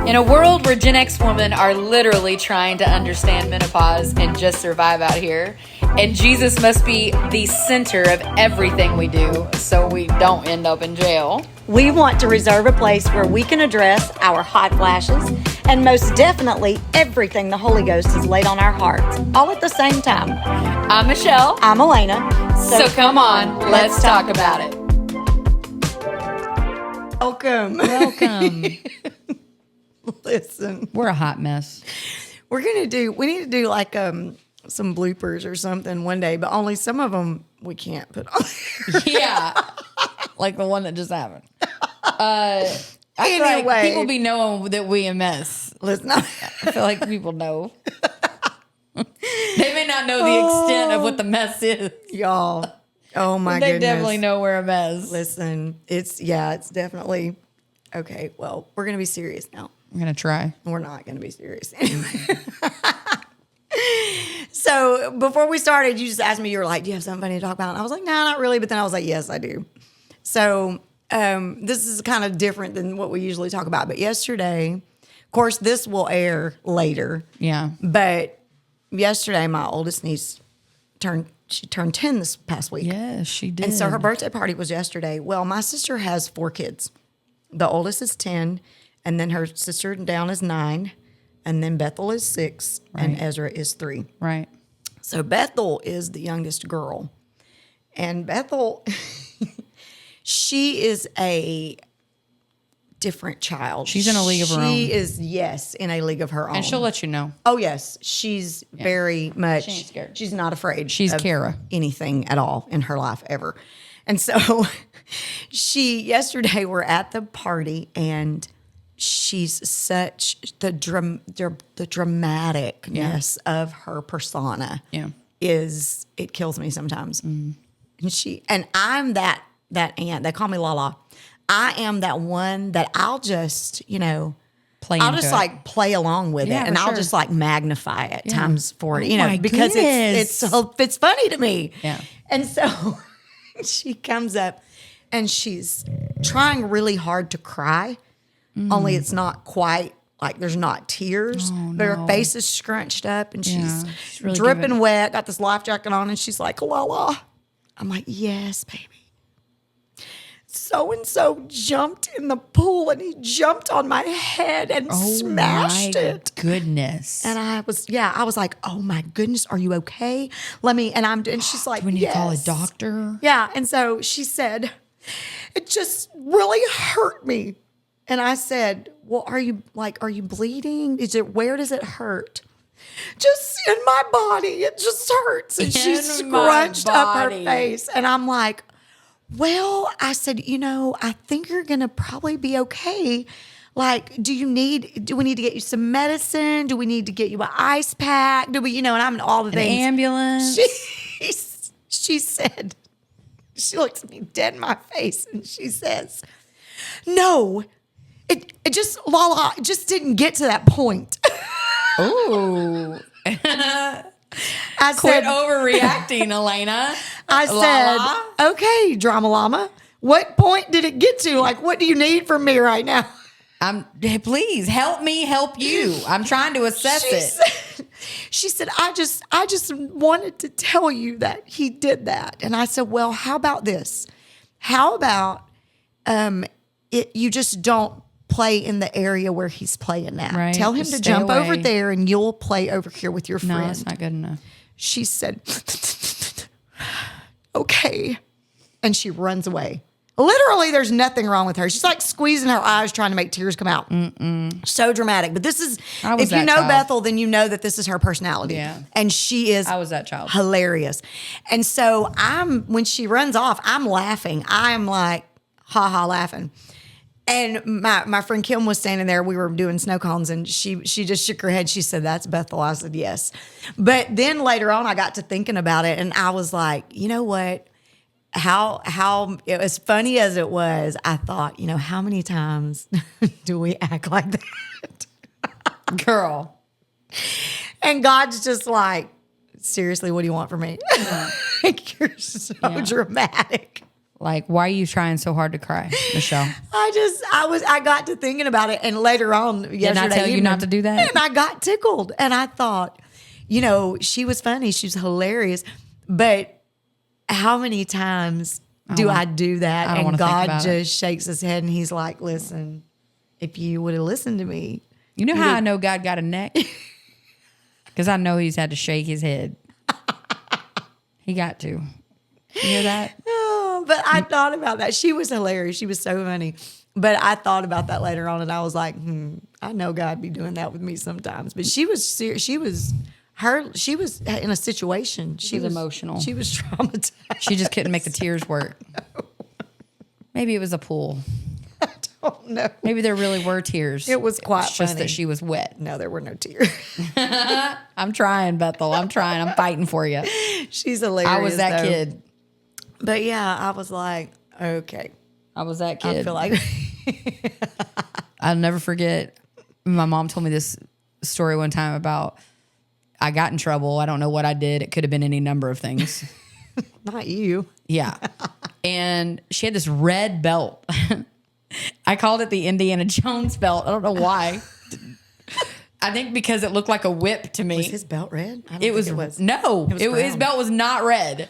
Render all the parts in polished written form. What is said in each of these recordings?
In a world where Gen X women are literally trying to understand menopause and just survive out here, and Jesus must be the center of everything we do so we don't end up in jail. We want to reserve a place where we can address our hot flashes and most definitely everything the Holy Ghost has laid on our hearts, all at the same time. I'm Michelle. I'm Elena. So come on, let's talk about it. Welcome. Listen, We're a hot mess. we need to do like some bloopers or something one day, but only some of them we can't put on. Yeah. Like the one that just happened. I feel like people be knowing that we a mess. Listen, I feel like people know. They may not know the extent of what the mess is. y'all. Oh my They goodness. definitely know we're a mess. Listen, it's definitely okay. Well, we're gonna be serious now. I'm going to try. We're not gonna be serious anyway. So before we started, you just asked me, you were like, do you have something funny to talk about? And I was like, no, not really. But then I was like, yes, I do. So this is kind of different than what we usually talk about. But yesterday, of course, this will air later. Yeah. But yesterday, my oldest niece turned 10 this past week. Yes, she did. And so her birthday party was yesterday. Well, my sister has 4 kids. The oldest is 10, and then her sister down is 9, and then Bethel is 6, and Ezra is 3. Right. So Bethel is the youngest girl. And Bethel, she is a different child. She's in a league of her own. She is, yes, in a league of her own. And she'll let you know. Oh, yes. She's very much. She ain't scared. She's not afraid. She's of Kara. anything at all in her life ever. And so yesterday we're at the party and she's such the dramaticness of her persona. Yeah. It kills me sometimes. And I'm that aunt. They call me Lala. I am that one that I'll just, I'll just like play along with it, and I'll just like magnify it times 40, because it's funny to me. Yeah. And so she comes up and she's trying really hard to cry, only it's not quite like there's not tears, but her face is scrunched up and she's really dripping wet, got this life jacket on, and she's like, Lala. I'm like, yes, baby. So-and-so jumped in the pool and he jumped on my head and smashed it. Goodness. And I was like, oh my goodness, are you okay? And she's like, Do we need to call a doctor? Yeah. And so she said, it just really hurt me. And I said, well, are you bleeding? Where does it hurt? Just in my body. It just hurts. And she scrunched up her face. And I'm like, well, I said, I think you're going to probably be okay. Like, do we need to get you some medicine? Do we need to get you an ice pack? And I'm in all the things. Ambulance. She said, she looks at me dead in my face and she says, no, it just, Lala, it just didn't get to that point. Ooh. I Quit said, overreacting, Elena. I said, okay, Drama Llama, what point did it get to? Like, what do you need from me right now? Please help me help you. I'm trying to assess it. She said, I just wanted to tell you that he did that. And I said, well, how about this? How about you just don't play in the area where he's playing now. Right. Tell him Just to stay jump away. over there and you'll play over here with your friend. No, that's not good enough. She said, okay. And she runs away. Literally, there's nothing wrong with her. She's like squeezing her eyes, trying to make tears come out. So dramatic. But this is, if you know Bethel, then you know that this is her personality. Yeah. And she is I was that child. Hilarious. And so when she runs off, I'm laughing. I'm like, ha laughing. And my friend Kim was standing there. We were doing snow cones, and she just shook her head. She said, that's Bethel. I said, yes. But then later on, I got to thinking about it, and I was like, you know what? How as funny as it was, I thought, how many times do we act like that? Girl. And God's just like, seriously, what do you want from me? You're so dramatic. Like, why are you trying so hard to cry, Michelle? I got to thinking about it, and later on yesterday, Did I tell you not to do that? And I got tickled, and I thought, she was funny, she was hilarious, but how many times do I do that? I don't And wanna think God about just shakes his head, and he's like, "Listen, if you would have listened to me, You know how I know God got a neck? Because I know he's had to shake his head. He got to. You hear that? Oh, but I thought about that. She was hilarious. She was so funny. But I thought about that later on, and I was like, I know God be doing that with me sometimes. But she was serious. She was in a situation. She was emotional. She was traumatized. She just couldn't make the tears work. No. Maybe it was a pool. I don't know. Maybe there really were tears. It was quite It's just funny. that she was wet. No, there were no tears. I'm trying, Bethel. I'm trying. I'm fighting for you. She's hilarious. I was that though. kid. But yeah, I was like, okay. I was that kid. I feel like I'll never forget. My mom told me this story one time about I got in trouble. I don't know what I did. It could have been any number of things. not you. Yeah. And she had this red belt. I called it the Indiana Jones belt. I don't know why. I think because it looked like a whip to me. Was his belt red? I don't It think was. No, It was his brown. belt was not red.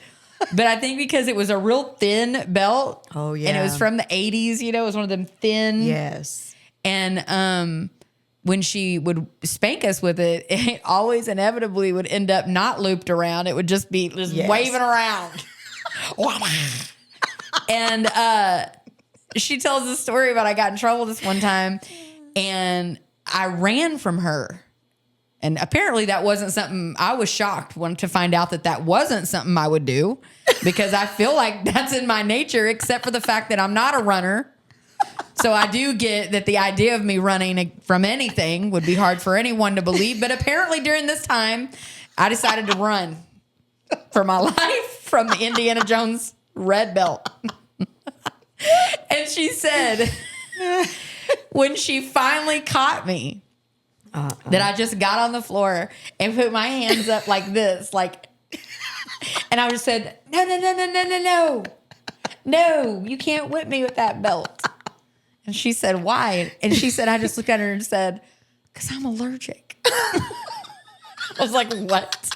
But I think because it was a real thin belt. Oh, And it yeah. was from the 80s, it was one of them thin. Yes. And when she would spank us with it, it always inevitably would end up not looped around. It would just be Yes. waving around. And she tells the story about I got in trouble this one time and I ran from her. And apparently that wasn't something, I was shocked to find out that wasn't something I would do because I feel like that's in my nature, except for the fact that I'm not a runner. So I do get that the idea of me running from anything would be hard for anyone to believe. But apparently during this time, I decided to run for my life from the Indiana Jones red belt. And she said, when she finally caught me, that I just got on the floor and put my hands up like this, and I just said, no, you can't whip me with that belt. And she said, why? And she said, I just looked at her and said, because I'm allergic. I was like, what?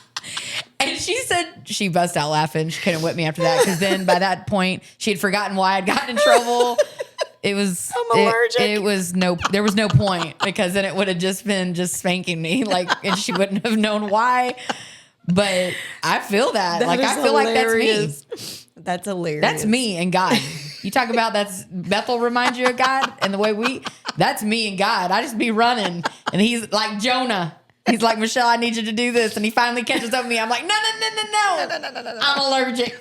And she said, she bust out laughing. She couldn't whip me after that because then by that point, she had forgotten why I'd gotten in trouble. It was I'm allergic. There was no point because then it would have just been spanking me and she wouldn't have known why. But I feel that. That I feel like that's me. That's hilarious. That's me and God. You talk about Bethel reminds you of God and the way that's me and God. I just be running and he's like Jonah. He's like, Michelle, I need you to do this. And he finally catches up with me. I'm like, no. I'm allergic.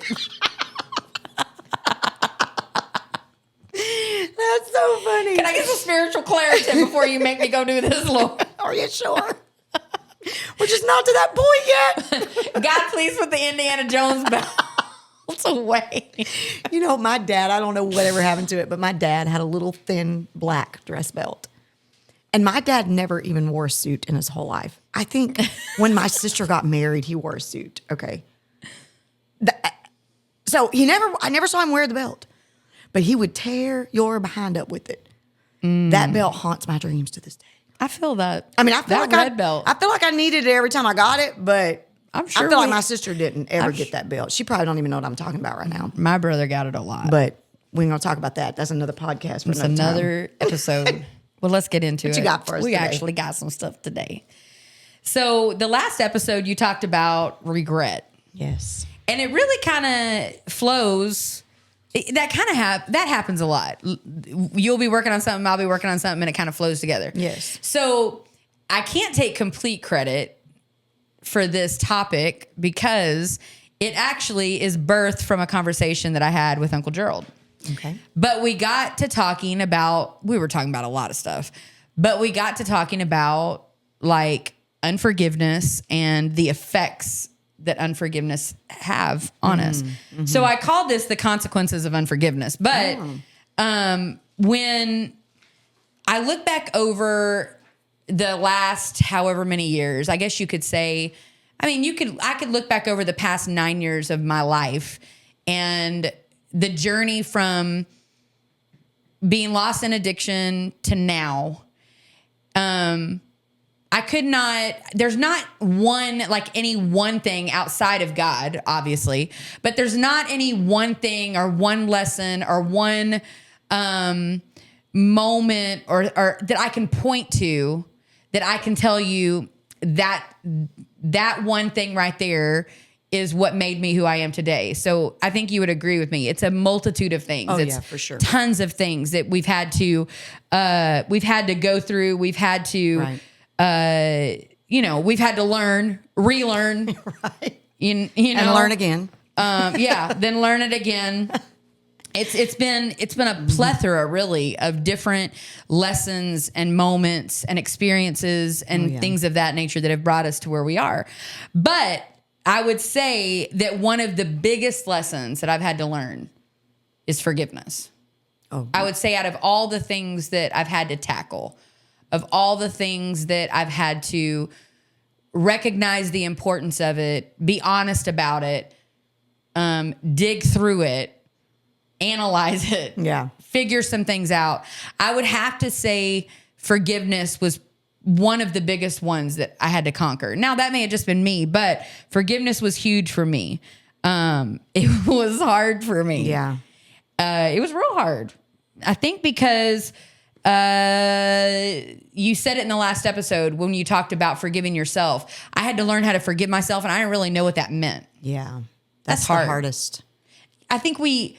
That's so funny. Can I get some spiritual clarity before you make me go do this, Lord? Are you sure? We're just not to that point yet. God, please put the Indiana Jones belt away. My dad, I don't know whatever happened to it, but my dad had a little thin black dress belt. And my dad never even wore a suit in his whole life. I think when my sister got married, he wore a suit. Okay. So I never saw him wear the belt, but he would tear your behind up with it. That belt haunts my dreams to this day. I feel that. I mean, I feel that like red belt. I feel like I needed it every time I got it, but I'm sure I feel like my sister didn't ever get that belt. She probably don't even know what I'm talking about right now. My brother got it a lot. But we ain't gonna talk about that. That's another podcast for It's another time. episode. Well, let's get into it. What you got for us We today? actually got some stuff today. So the last episode you talked about regret. Yes. And it really kind of flows. That happens a lot. You'll be working on something, I'll be working on something, and it kind of flows together. Yes. So I can't take complete credit for this topic because it actually is birthed from a conversation that I had with Uncle Gerald. Okay. But we were talking about a lot of stuff, but we got to talking about unforgiveness and the effects that unforgiveness have on us. Mm-hmm. So I called this the consequences of unforgiveness. But when I look back over the last however many years, I guess you could say, I could look back over the past 9 years of my life, and the journey from being lost in addiction to now, I could not, there's not one, like any one thing outside of God, obviously, but there's not any one thing or one lesson or one moment or that I can point to that I can tell you that one thing right there is what made me who I am today. So I think you would agree with me. It's a multitude of things. Oh, it's yeah, for sure. Tons of things that we've had to go through. We've had to, we've had to learn, relearn, Right. And learn again. Then learn it again. It's been a plethora really of different lessons and moments and experiences and things of that nature that have brought us to where we are. But I would say that one of the biggest lessons that I've had to learn is forgiveness. Oh. I would say out of all the things that I've had to tackle, of all the things that I've had to recognize the importance of it, be honest about it, dig through it, analyze it, figure some things out, I would have to say forgiveness was one of the biggest ones that I had to conquer. Now, that may have just been me, but forgiveness was huge for me. It was hard for me. Yeah. It was real hard. I think because you said it in the last episode when you talked about forgiving yourself. I had to learn how to forgive myself, and I didn't really know what that meant. Yeah. That's the hard. hardest. I think you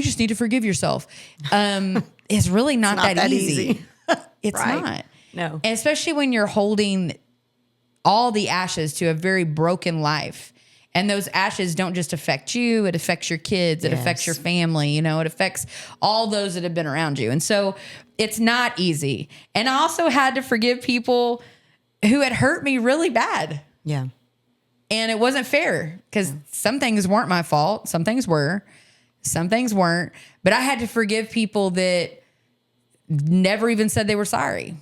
just need to forgive yourself. It's really not, that easy. It's Right. not. No. And especially when you're holding all the ashes to a very broken life. And those ashes don't just affect you. It affects your kids. It affects your family. It affects all those that have been around you. And so it's not easy. And I also had to forgive people who had hurt me really bad. Yeah. And it wasn't fair because some things weren't my fault. Some things were. Some things weren't. But I had to forgive people that never even said they were sorry.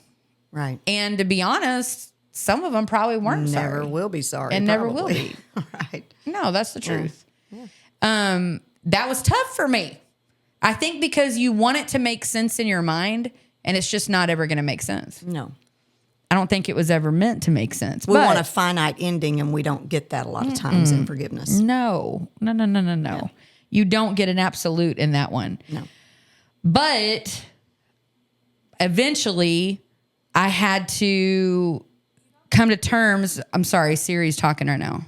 Right. And to be honest, some of them probably weren't sorry. Never will be sorry. And probably. never will be. Right. No, that's the truth. That was tough for me. I think because you want it to make sense in your mind, and it's just not ever going to make sense. No. I don't think it was ever meant to make sense. We want a finite ending, and we don't get that a lot of times in forgiveness. No. You don't get an absolute in that one. No. But eventually, I had to come to terms. I'm sorry, Siri's talking right now.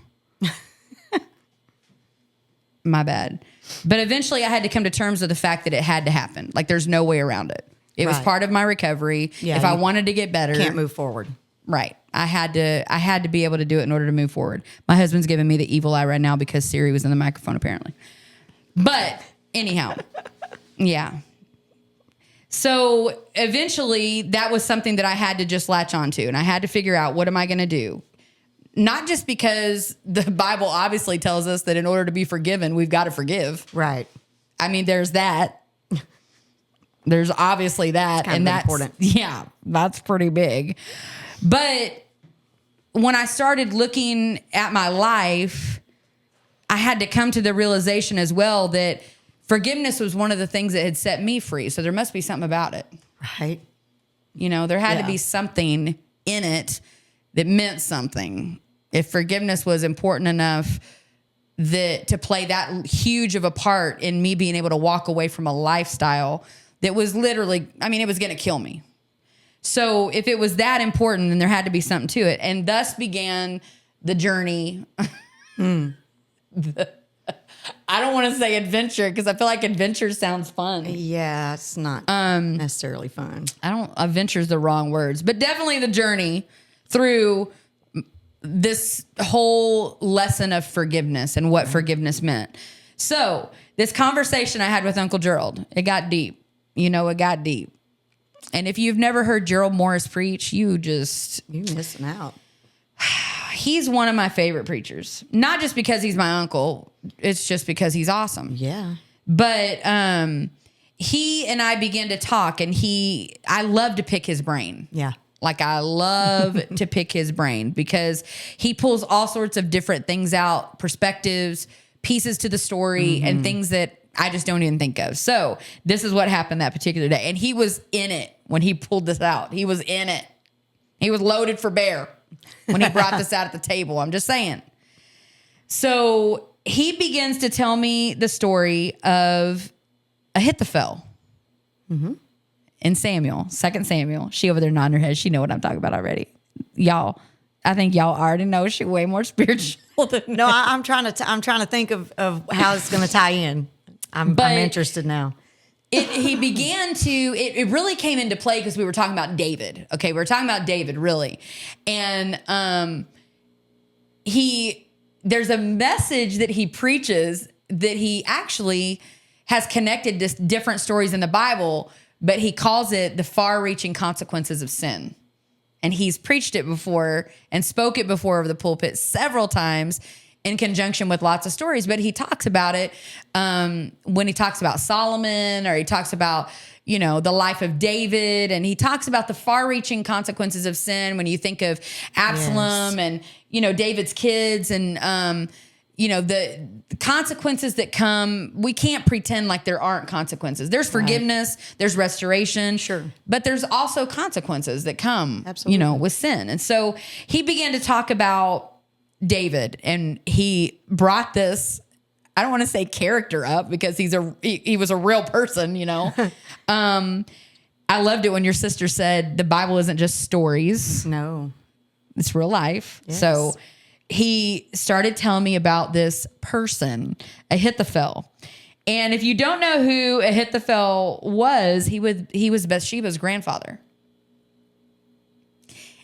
My bad. But eventually I had to come to terms with the fact that it had to happen. Like there's no way around it. It was part of my recovery. Yeah, if I wanted to get better. Can't move forward. Right. I had to be able to do it in order to move forward. My husband's giving me the evil eye right now because Siri was in the microphone apparently. But anyhow, yeah. So eventually that was something that I had to just latch onto, and I had to figure out, what am I going to do? Not just because the Bible obviously tells us that in order to be forgiven, we've got to forgive. Right. I mean, there's that. There's obviously that. And that's important. Yeah, that's pretty big. But when I started looking at my life, I had to come to the realization as well that forgiveness was one of the things that had set me free. So there must be something about it. Right. There had to be something in it that meant something. If forgiveness was important enough to play that huge of a part in me being able to walk away from a lifestyle that was literally, it was going to kill me. So if it was that important, then there had to be something to it. And thus began the journey. I don't want to say adventure because I feel like adventure sounds fun. Yeah, it's not necessarily fun. Adventure's the wrong words, but definitely the journey through this whole lesson of forgiveness and what forgiveness meant. So this conversation I had with Uncle Gerald, it got deep. It got deep. And if you've never heard Gerald Morris preach, you're missing out. He's one of my favorite preachers. Not just because he's my uncle. It's just because he's awesome. Yeah. But he and I began to talk, and I love to pick his brain. Yeah. Like I love to pick his brain because he pulls all sorts of different things out, perspectives, pieces to the story, and things that I just don't even think of. So this is what happened that particular day. And he was in it when he pulled this out. He was in it. He was loaded for bear when he brought this out at the table. I'm just saying. So he begins to tell me the story of Ahithophel in Samuel, 2 Samuel. She over there nodding her head. She know what I'm talking about already. Y'all, I think y'all already know she way more spiritual than No, I'm trying to think of how it's going to tie in. I'm interested now. He began to, it really came into play because we were talking about David. Okay, we were talking about David, really. And there's a message that he preaches that he actually has connected to different stories in the Bible, but he calls it the far-reaching consequences of sin. And he's preached it before and spoke it before over the pulpit several times in conjunction with lots of stories. But he talks about it when he talks about Solomon, or he talks about, the life of David. And he talks about the far-reaching consequences of sin when you think of Absalom and, David's kids and, the consequences that come. We can't pretend like there aren't consequences. There's forgiveness, there's restoration. Sure. But there's also consequences that come, Absolutely. With sin. And so he began to talk about David, and he brought this, I don't want to say character up because he was a real person, I loved it when your sister said the Bible isn't just stories. No. It's real life. Yes. So he started telling me about this person, Ahithophel. And if you don't know who Ahithophel was, he was Bathsheba's grandfather.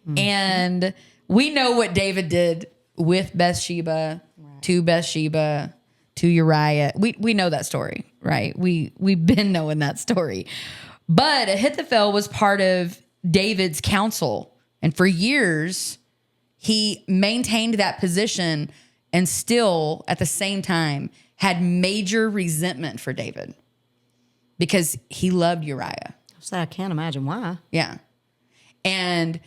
Mm-hmm. And we know what David did with Bathsheba, to Uriah. We know that story, right? We've been knowing that story. But Ahithophel was part of David's council. And for years, he maintained that position and still, at the same time, had major resentment for David because he loved Uriah. So I can't imagine why. Yeah. And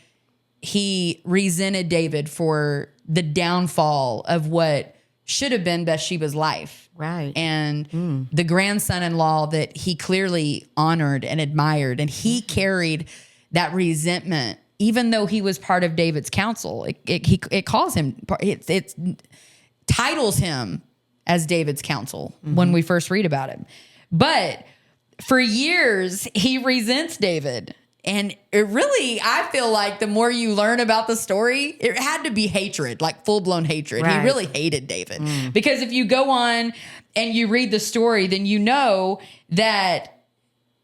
he resented David for the downfall of what should have been Bathsheba's life. Right. And the grandson-in-law that he clearly honored and admired. And he carried that resentment, even though he was part of David's council. It calls him, it titles him as David's counsel when we first read about him. But for years, he resents David. And it really, I feel like the more you learn about the story, it had to be hatred, like full-blown hatred. Right. He really hated David. Because if you go on and you read the story, then you know that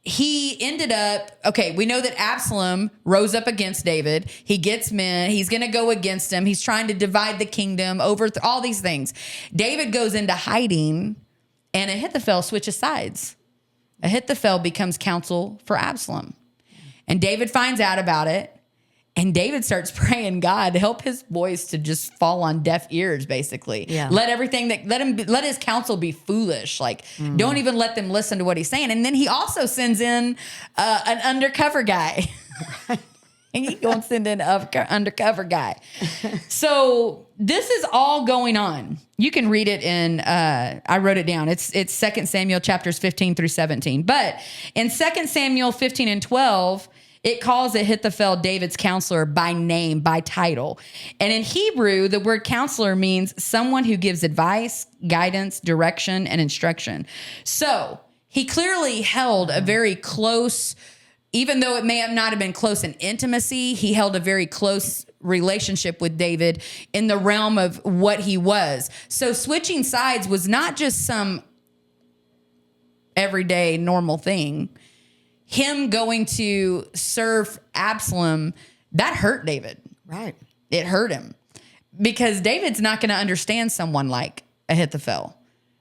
he ended up, we know that Absalom rose up against David. He gets men. He's going to go against him. He's trying to divide the kingdom, over all these things. David goes into hiding, and Ahithophel switches sides. Ahithophel becomes counsel for Absalom. And David finds out about it, and David starts praying God to help his voice to just fall on deaf ears, basically. Yeah. Let his counsel be foolish. Like, don't even let them listen to what he's saying. And then he also sends in an undercover guy. And he's going to send in an undercover guy. So this is all going on. You can read it in, I wrote it down. It's 2 Samuel chapters 15 through 17. But in 2 Samuel 15 and 12, it calls Ahithophel David's counselor by name, by title. And in Hebrew, the word counselor means someone who gives advice, guidance, direction, and instruction. So he clearly held a very close, even though it may have not have been close in intimacy, he held a very close relationship with David in the realm of what he was. So switching sides was not just some everyday normal thing. Him going to serve Absalom, that hurt David. Right. It hurt him because David's not going to understand someone like Ahithophel,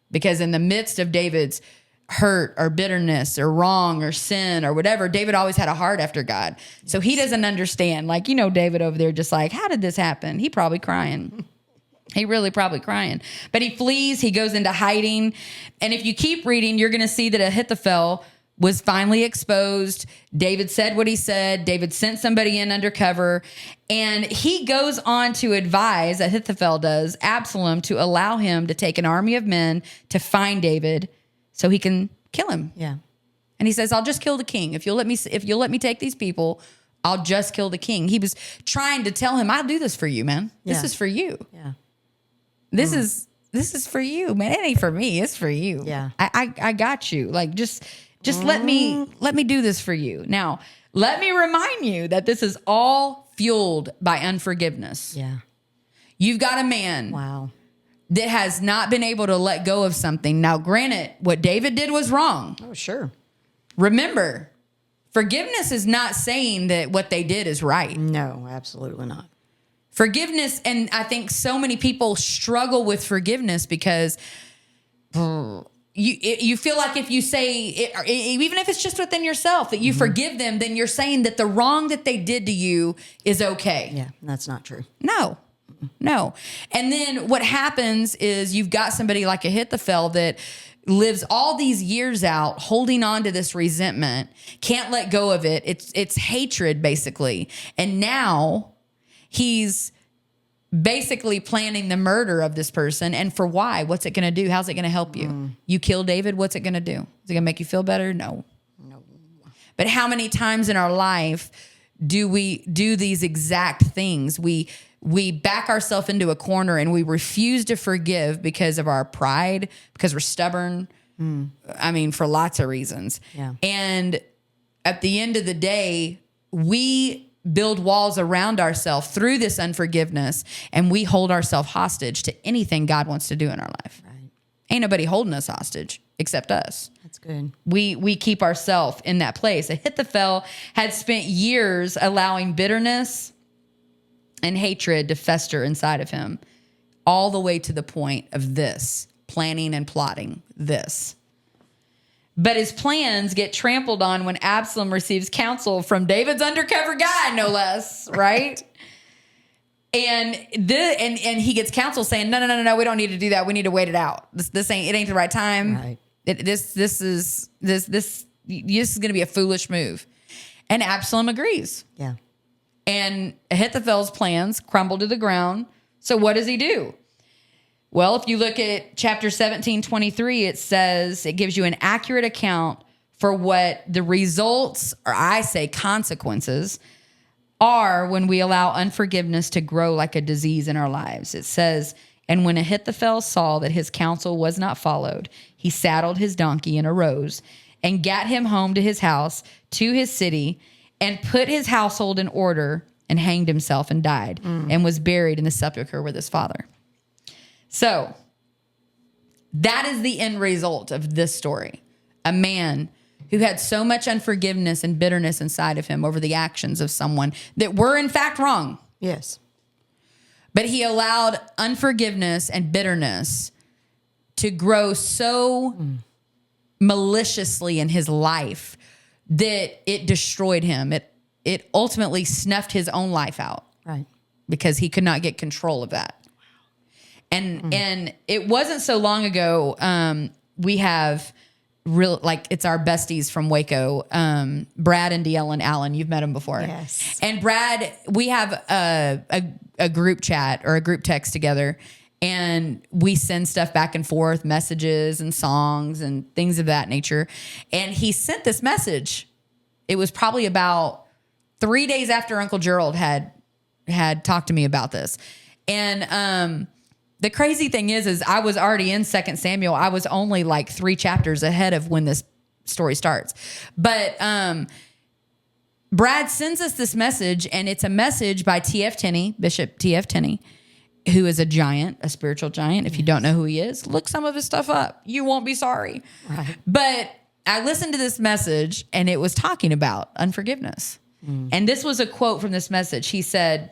because in the midst of David's hurt or bitterness or wrong or sin or whatever, David always had a heart after God. So he doesn't understand. Like, David over there just like, how did this happen? He probably crying. He really probably crying. But he flees. He goes into hiding. And if you keep reading, you're going to see that Ahithophel was finally exposed. David said what he said. David sent somebody in undercover. And he goes on to advise, Ahithophel does, Absalom to allow him to take an army of men to find David so he can kill him. Yeah. And he says, I'll just kill the king. If you'll let me take these people, I'll just kill the king. He was trying to tell him, I'll do this for you, man. This Yeah. is for you. Yeah. This is for you, man. It ain't for me. It's for you. Yeah. I got you. Like, just let me do this for you. Now, let me remind you that this is all fueled by unforgiveness. Yeah. You've got a man Wow. that has not been able to let go of something. Now, granted, what David did was wrong. Oh, sure. Remember, forgiveness is not saying that what they did is right. No, absolutely not. Forgiveness, and I think so many people struggle with forgiveness because you feel like if you say, even if it's just within yourself, that you forgive them, then you're saying that the wrong that they did to you is okay. Yeah, that's not true. No. And then what happens is you've got somebody like Ahithophel that lives all these years out holding on to this resentment, can't let go of it. It's hatred, basically. And now he's basically planning the murder of this person. And for why? What's it going to do? How's it going to help you? You kill David, what's it going to do? Is it going to make you feel better? No. But how many times in our life do we do these exact things? We back ourselves into a corner and we refuse to forgive because of our pride, because we're stubborn. I mean, for lots of reasons. Yeah. And at the end of the day, we build walls around ourselves through this unforgiveness, and we hold ourselves hostage to anything God wants to do in our life. Right. Ain't nobody holding us hostage except us. That's good. We keep ourselves in that place. Ahithophel had spent years allowing bitterness and hatred to fester inside of him, all the way to the point of this, planning and plotting this. But his plans get trampled on when Absalom receives counsel from David's undercover guy, no less, right? And he gets counsel saying, no, we don't need to do that. We need to wait it out. This ain't the right time. Right. This is going to be a foolish move. And Absalom agrees. Yeah. And Ahithophel's plans crumble to the ground. So what does he do? Well, if you look at chapter 17:23, it says, it gives you an accurate account for what the results, or I say consequences, are when we allow unforgiveness to grow like a disease in our lives. It says, and when Ahithophel saw that his counsel was not followed, he saddled his donkey and arose and gat him home to his house, to his city, and put his household in order and hanged himself and died and was buried in the sepulchre with his father. So that is the end result of this story. A man who had so much unforgiveness and bitterness inside of him over the actions of someone that were in fact wrong. Yes. But he allowed unforgiveness and bitterness to grow so maliciously in his life that it destroyed him. It ultimately snuffed his own life out. Right. Because he could not get control of that. And it wasn't so long ago, we have it's our besties from Waco, Brad and DL and Alan. You've met them before. Yes. And Brad, we have a group chat or a group text together, and we send stuff back and forth, messages and songs and things of that nature. And he sent this message. It was probably about 3 days after Uncle Gerald had talked to me about this. And the crazy thing is I was already in 2 Samuel. I was only like 3 chapters ahead of when this story starts. But Brad sends us this message, and it's a message by T.F. Tenney, Bishop T.F. Tenney, who is a giant, a spiritual giant. If you don't know who he is, look some of his stuff up. You won't be sorry. Right. But I listened to this message, and it was talking about unforgiveness. And this was a quote from this message. He said,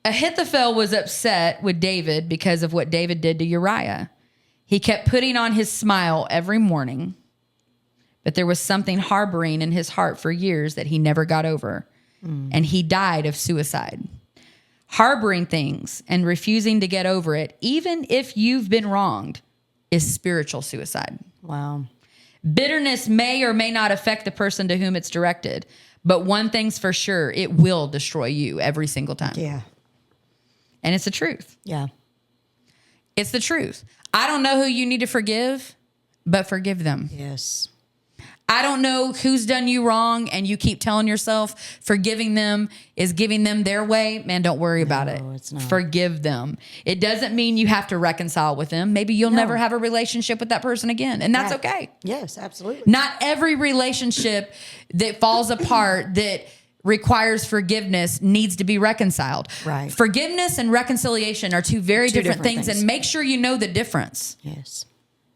Ahithophel was upset with David because of what David did to Uriah. He kept putting on his smile every morning, but there was something harboring in his heart for years that he never got over, and he died of suicide. Harboring things and refusing to get over it, even if you've been wronged, is spiritual suicide. Wow. Bitterness may or may not affect the person to whom it's directed, but one thing's for sure, it will destroy you every single time. Yeah. And it's the truth. Yeah. It's the truth. I don't know who you need to forgive, but forgive them. Yes. I don't know who's done you wrong and you keep telling yourself forgiving them is giving them their way. Man, don't worry about it. It's not. Forgive them. It doesn't mean you have to reconcile with them. Maybe you'll never have a relationship with that person again, and that's okay. Yes, absolutely. Not every relationship that falls apart that requires forgiveness needs to be reconciled. Right. Forgiveness and reconciliation are two very different things, and make sure you know the difference. Yes.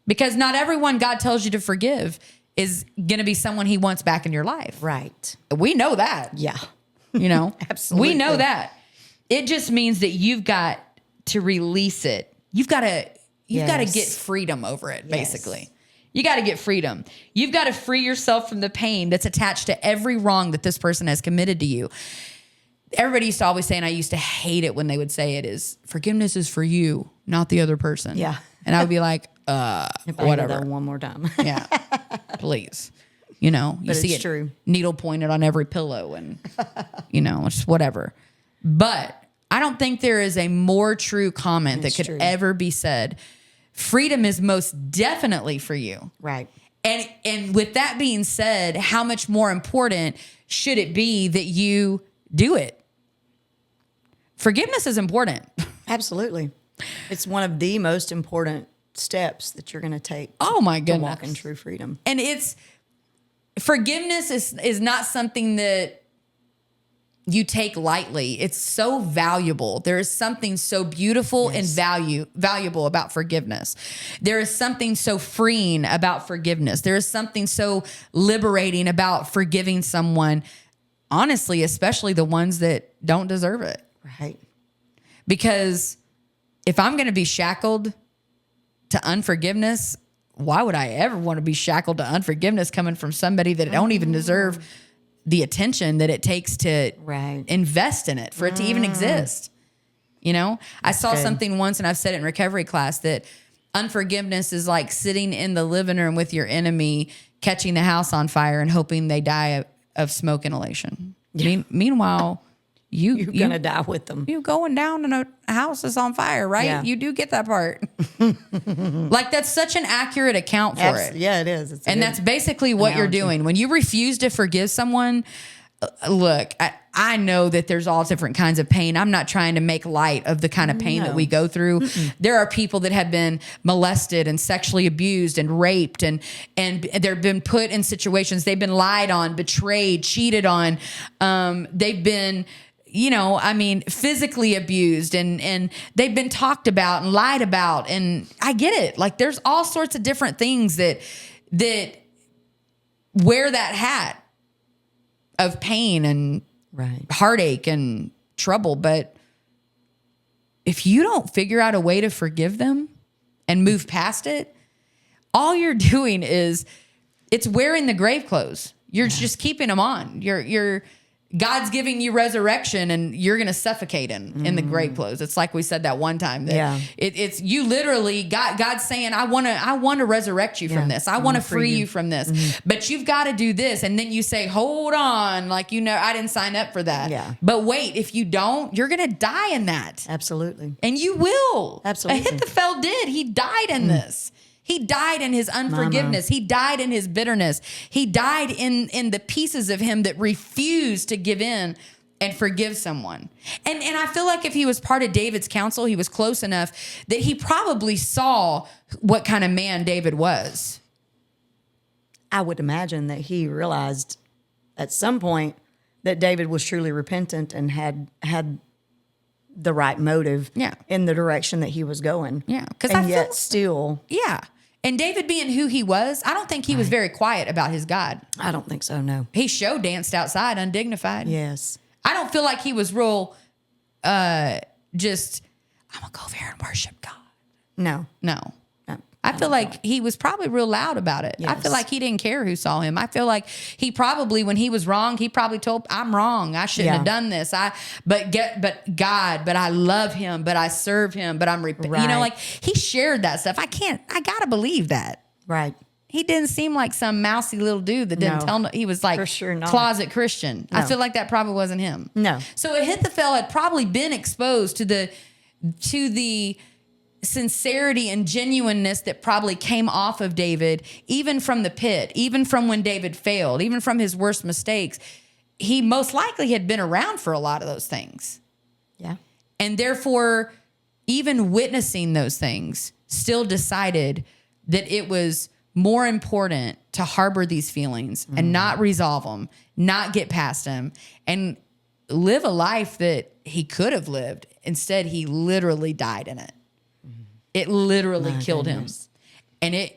Because not everyone God tells you to forgive is going to be someone he wants back in your life. Right. We know that. Yeah. You know, Absolutely. We know that. It just means that you've got to release it. You've got to get freedom over it, basically. You got to get freedom. You've got to free yourself from the pain that's attached to every wrong that this person has committed to you. Everybody used to always say, and I used to hate it when they would say it, is forgiveness is for you, not the other person. Yeah. And I would be like, If I whatever. hear that one more time. Yeah, please. You know, you But see it's it true. needle pointed on every pillow and, you know, it's whatever. But I don't think there is a more true comment that could ever be said. Freedom is most definitely for you. Right. And with that being said, how much more important should it be that you do it? Forgiveness is important. Absolutely. It's one of the most important steps that you're going to take. Oh my to goodness. walk in true freedom. And forgiveness is not something that you take lightly. It's so valuable. There is something so beautiful and valuable about forgiveness. There is something so freeing about forgiveness. There is something so liberating about forgiving someone, honestly, especially the ones that don't deserve it. Right. Because if I'm going to be shackled to unforgiveness, why would I ever want to be shackled to unforgiveness coming from somebody that don't even deserve the attention that it takes to invest in it, for it to even exist? You know, I saw something once, and I've said it in recovery class, that unforgiveness is like sitting in the living room with your enemy, catching the house on fire and hoping they die of smoke inhalation. Meanwhile, you're going to die with them. You going down in a house that's on fire, right? Yeah. You do get that part. Like, that's such an accurate account for it. Yeah, it is. And that's basically what you're doing. When you refuse to forgive someone, look, I know that there's all different kinds of pain. I'm not trying to make light of the kind of pain that we go through. There are people that have been molested and sexually abused and raped, and they've been put in situations. They've been lied on, betrayed, cheated on. They've been, you know, I mean, physically abused, and they've been talked about and lied about. And I get it. Like, there's all sorts of different things that wear that hat of pain and heartache and trouble. But if you don't figure out a way to forgive them and move past it, all you're doing is it's wearing the grave clothes. You're just keeping them on. God's giving you resurrection, and you're going to suffocate in the grave clothes. It's like we said that one time. That it's you literally, God's saying, I want to resurrect you from this. I want to free you from this. But you've got to do this. And then you say, hold on. Like, you know, I didn't sign up for that. Yeah. But wait, if you don't, you're going to die in that. Absolutely. And you will. Absolutely. Ahithophel did. He died in this. He died in his unforgiveness. He died in his bitterness. He died in the pieces of him that refused to give in and forgive someone. And I feel like if he was part of David's counsel, he was close enough that he probably saw what kind of man David was. I would imagine that he realized at some point that David was truly repentant and had the right motive in the direction that he was going. Yeah. And yet still. Yeah. And David being who he was, I don't think he was very quiet about his God. I don't think so, no. He show danced outside undignified. Yes. I don't feel like he was real, just, I'm going to go there and worship God. No. I feel like he was probably real loud about it. Yes. I feel like he didn't care who saw him. I feel like he probably, when he was wrong, he probably told, I'm wrong. I shouldn't have done this. But God, but I love him, but I serve him, but I'm, you know, like he shared that stuff. I got to believe that. Right. He didn't seem like some mousy little dude that didn't tell. He was like closet Christian. No. I feel like that probably wasn't him. No. So Ahithophel had probably been exposed to the sincerity and genuineness that probably came off of David, even from the pit, even from when David failed, even from his worst mistakes. He most likely had been around for a lot of those things. Yeah. And therefore, even witnessing those things, still decided that it was more important to harbor these feelings and not resolve them, not get past them, and live a life that he could have lived. Instead, he literally died in it. It literally killed him. And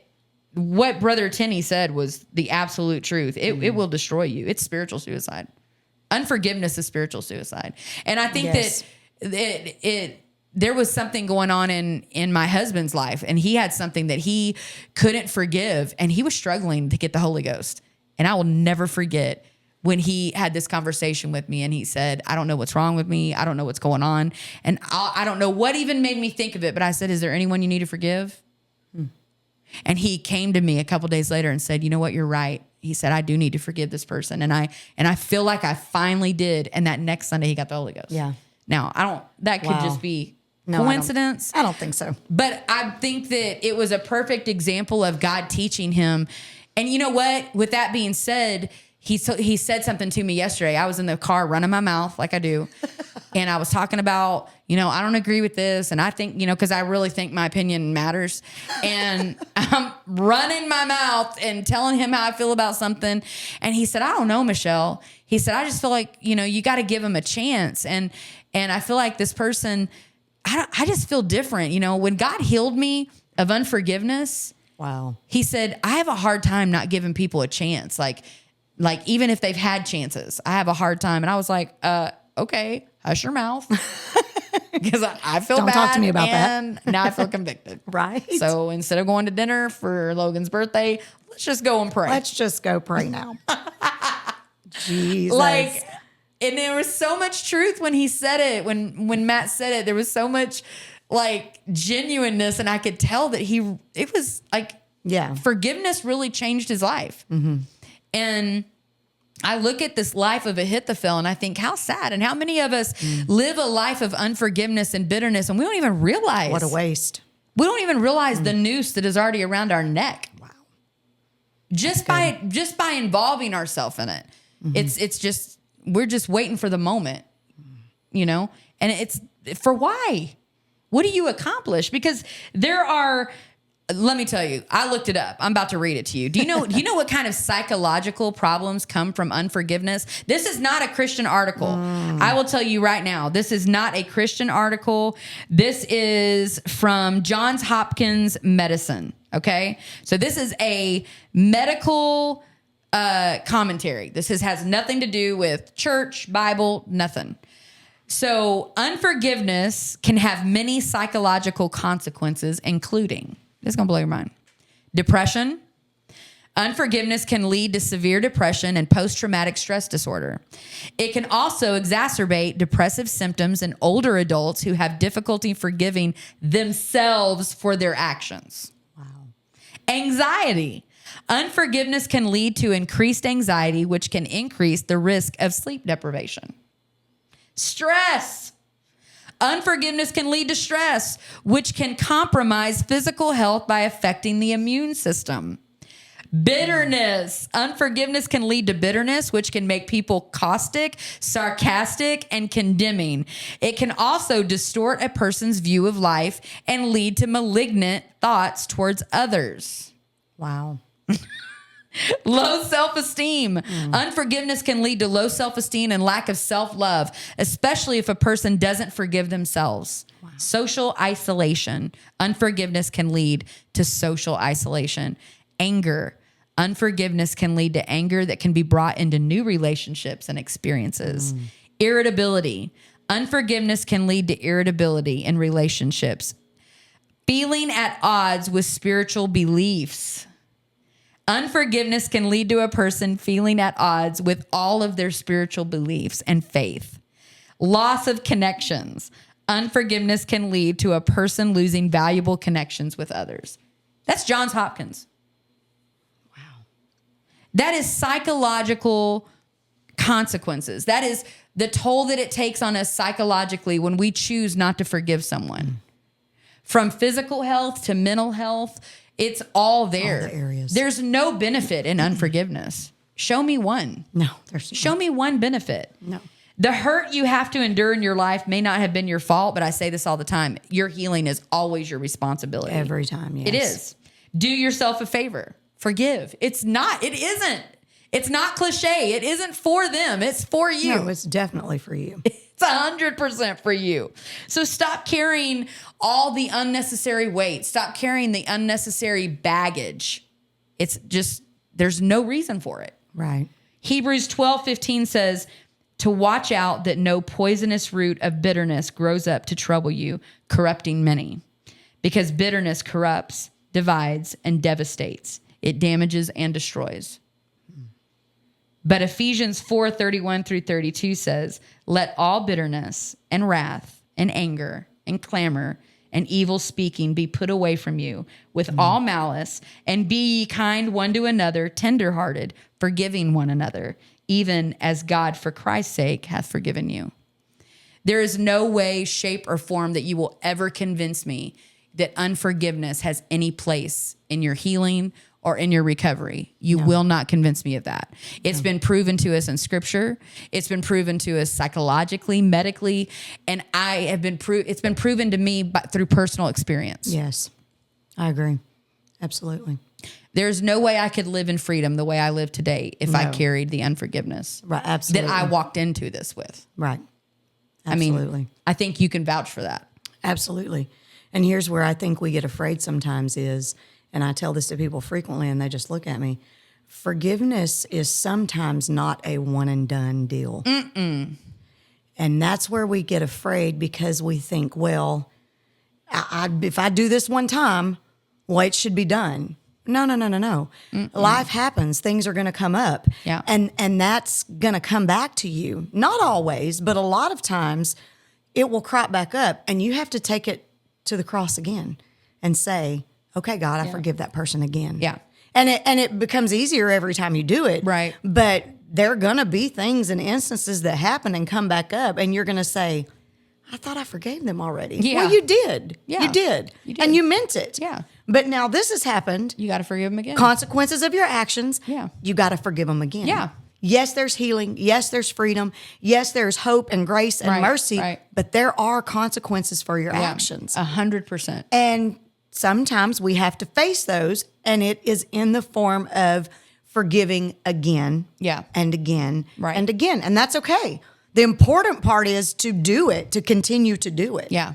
what Brother Tenney said was the absolute truth. It will destroy you. It's spiritual suicide. Unforgiveness is spiritual suicide. And I think that there was something going on in my husband's life, and he had something that he couldn't forgive, and he was struggling to get the Holy Ghost. And I will never forget when he had this conversation with me, and he said, I don't know what's wrong with me. I don't know what's going on. And I don't know what even made me think of it, but I said, is there anyone you need to forgive? And he came to me a couple days later and said, you know what? You're right. He said, I do need to forgive this person. And I feel like I finally did. And that next Sunday he got the Holy Ghost. Yeah. Now that could just be coincidence. I don't think so. But I think that it was a perfect example of God teaching him. And you know what? With that being said, he said something to me yesterday. I was in the car running my mouth like I do. And I was talking about, I don't agree with this. And I think, because I really think my opinion matters. And I'm running my mouth and telling him how I feel about something. And he said, I don't know, Michelle. He said, I just feel like, you got to give him a chance. And I feel like this person, I just feel different. When God healed me of unforgiveness, wow. He said, I have a hard time not giving people a chance. Like even if they've had chances, I have a hard time. And I was like, okay, hush your mouth. Because I feel Don't bad. talk to me about that. And now I feel convicted. Right. So instead of going to dinner for Logan's birthday, let's just go and pray. Let's just go pray now. Jesus. And there was so much truth when he said it, when Matt said it, there was so much genuineness, and I could tell that it was forgiveness really changed his life. Mm-hmm. And I look at this life of Ahithophel and I think how sad, and how many of us live a life of unforgiveness and bitterness, and we don't even realize what a waste. We don't even realize the noose that is already around our neck. Wow. Just by involving ourselves in it. Mm-hmm. It's just, we're just waiting for the moment, and it's for why? What do you accomplish? Because let me tell you, I looked it up. I'm about to read it to you. Do you know what kind of psychological problems come from unforgiveness? This is not a Christian article. I will tell you right now, this is not a Christian article. This is from Johns Hopkins Medicine. Okay. So this is a medical commentary. This has nothing to do with church, Bible, nothing. So unforgiveness can have many psychological consequences, including, this is going to blow your mind, depression. Unforgiveness can lead to severe depression and post-traumatic stress disorder. It can also exacerbate depressive symptoms in older adults who have difficulty forgiving themselves for their actions. Wow. Anxiety. Unforgiveness can lead to increased anxiety, which can increase the risk of sleep deprivation. Stress. Unforgiveness can lead to stress, which can compromise physical health by affecting the immune system. Bitterness. Unforgiveness can lead to bitterness, which can make people caustic, sarcastic, and condemning. It can also distort a person's view of life and lead to malignant thoughts towards others. Wow. Low self-esteem. Unforgiveness can lead to low self-esteem and lack of self-love, especially if a person doesn't forgive themselves. Wow. Social isolation. Unforgiveness can lead to social isolation. Anger. Unforgiveness can lead to anger that can be brought into new relationships and experiences. Irritability. Unforgiveness can lead to irritability in relationships. Feeling at odds with spiritual beliefs. Unforgiveness can lead to a person feeling at odds with all of their spiritual beliefs and faith. Loss of connections. Unforgiveness can lead to a person losing valuable connections with others. That's Johns Hopkins. Wow. That is psychological consequences. That is the toll that it takes on us psychologically when we choose not to forgive someone. From physical health to mental health, it's all there. All the areas. There's no benefit in unforgiveness. Show me one. No, there's Show me one benefit. no. The hurt you have to endure in your life may not have been your fault, but I say this all the time. Your healing is always your responsibility. Every time, yes. It is. Do yourself a favor. Forgive. It isn't. It's not cliche. It isn't for them. It's for you. No, it's definitely for you. It's 100% for you. So stop carrying all the unnecessary weight. Stop carrying the unnecessary baggage. It's just, there's no reason for it. Right. Hebrews 12:15 says, to watch out that no poisonous root of bitterness grows up to trouble you, corrupting many. Because bitterness corrupts, divides, and devastates. It damages and destroys. But Ephesians 4:31 through 32 says, let all bitterness and wrath and anger and clamor and evil speaking be put away from you with all malice, and be ye kind one to another, tenderhearted, forgiving one another, even as God for Christ's sake hath forgiven you. There is no way, shape, or form that you will ever convince me that unforgiveness has any place in your healing or in your recovery. You will not convince me of that. It's been proven to us in scripture. It's been proven to us psychologically, medically, and it's been proven to me through personal experience. Yes, I agree. Absolutely. There's no way I could live in freedom the way I live today if I carried the unforgiveness Right. Absolutely. that I walked into this with. Right. Absolutely. Absolutely. I think you can vouch for that. Absolutely. And here's where I think we get afraid sometimes is, and I tell this to people frequently and they just look at me, forgiveness is sometimes not a one and done deal. And that's where we get afraid because we think, well, if I do this one time, well, it should be done. No. Life happens. Things are going to come up. Yeah. And that's going to come back to you. Not always, but a lot of times it will crop back up and you have to take it to the cross again and say, okay, God, I forgive that person again. Yeah. And it becomes easier every time you do it. Right. But there are going to be things and instances that happen and come back up and you're going to say, I thought I forgave them already. Yeah. Well, you did. Yeah. You did. And you meant it. Yeah. But now this has happened. You got to forgive them again. Consequences of your actions. Yeah. You got to forgive them again. Yeah. Yes, there's healing. Yes, there's freedom. Yes, there's hope and grace and mercy. Right. But there are consequences for your actions. 100%. And sometimes we have to face those, and it is in the form of forgiving again and again and again. And that's okay. The important part is to do it, to continue to do it. Yeah.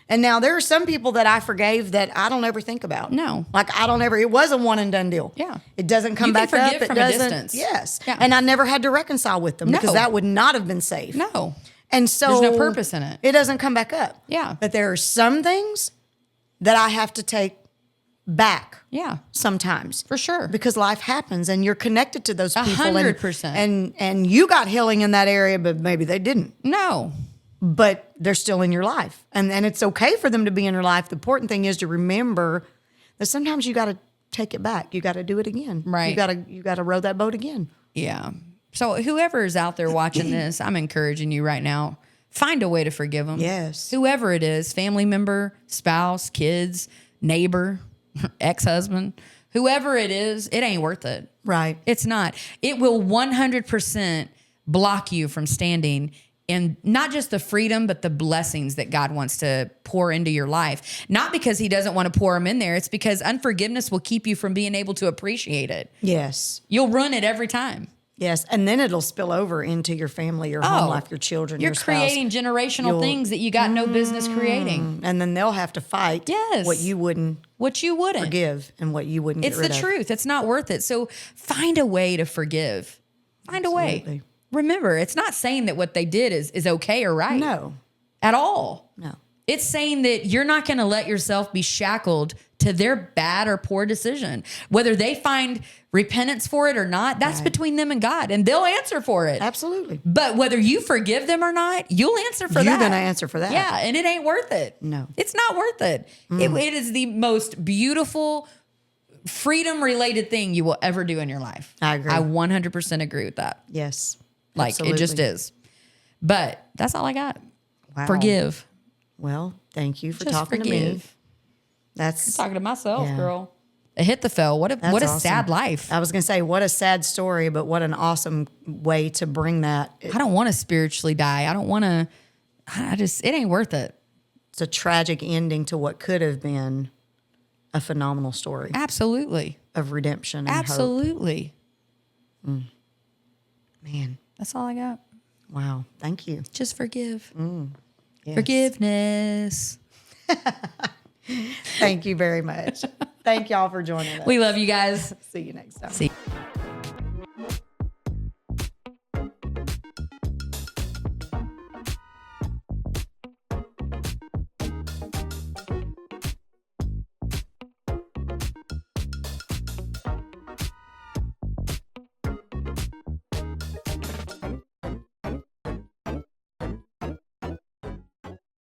And now there are some people that I forgave that I don't ever think about. No. Like it was a one and done deal. Yeah. It doesn't come You can back up. forgive It from a doesn't. distance. Yes. Yeah. And I never had to reconcile with them because that would not have been safe. No. And so There's no purpose in it. It doesn't come back up. Yeah. But there are some things that I have to take back. Yeah. Sometimes. For sure. Because life happens and you're connected to those people. 100%. And you got healing in that area, but maybe they didn't. No. But they're still in your life. And it's okay for them to be in your life. The important thing is to remember that sometimes you got to take it back. You got to do it again. Right. You got to row that boat again. Yeah. So whoever is out there watching this, I'm encouraging you right now, find a way to forgive them. Yes. Whoever it is, family member, spouse, kids, neighbor, ex-husband, whoever it is, it ain't worth it. Right. It's not. It will 100% block you from standing in not just the freedom, but the blessings that God wants to pour into your life. Not because he doesn't want to pour them in there. It's because unforgiveness will keep you from being able to appreciate it. Yes. You'll ruin it every time. Yes. And then it'll spill over into your family, your home life, your children, You're your spouse. creating generational things that you got no business creating. And then they'll have to fight what you wouldn't forgive and what you wouldn't It's get rid the of. truth. It's not worth it. So find a way to forgive. Find a way. Remember, it's not saying that what they did is okay or right. No. At all. No. It's saying that you're not going to let yourself be shackled to their bad or poor decision. Whether they find repentance for it or not, that's between them and God, and they'll answer for it. Absolutely. But whether you forgive them or not, you'll answer for that. You're going to answer for that. Yeah, and it ain't worth it. No. It's not worth it. It is the most beautiful, freedom-related thing you will ever do in your life. I agree. I 100% agree with that. Yes. Like, it just Absolutely. is. But that's all I got. Wow. Forgive. Well, thank you for Just talking to me. forgive. That's talking to myself, yeah. girl. Ahithophel. What a awesome. sad life. I was going to say, what a sad story, but what an awesome way to bring that. I don't want to spiritually die. I don't want to. It ain't worth it. It's a tragic ending to what could have been a phenomenal story Absolutely. of redemption and Absolutely. hope. Man. That's all I got. Wow. Thank you. Just forgive. Yes. Forgiveness. Thank you very much. Thank y'all for joining us. We love you guys. See you next time. See.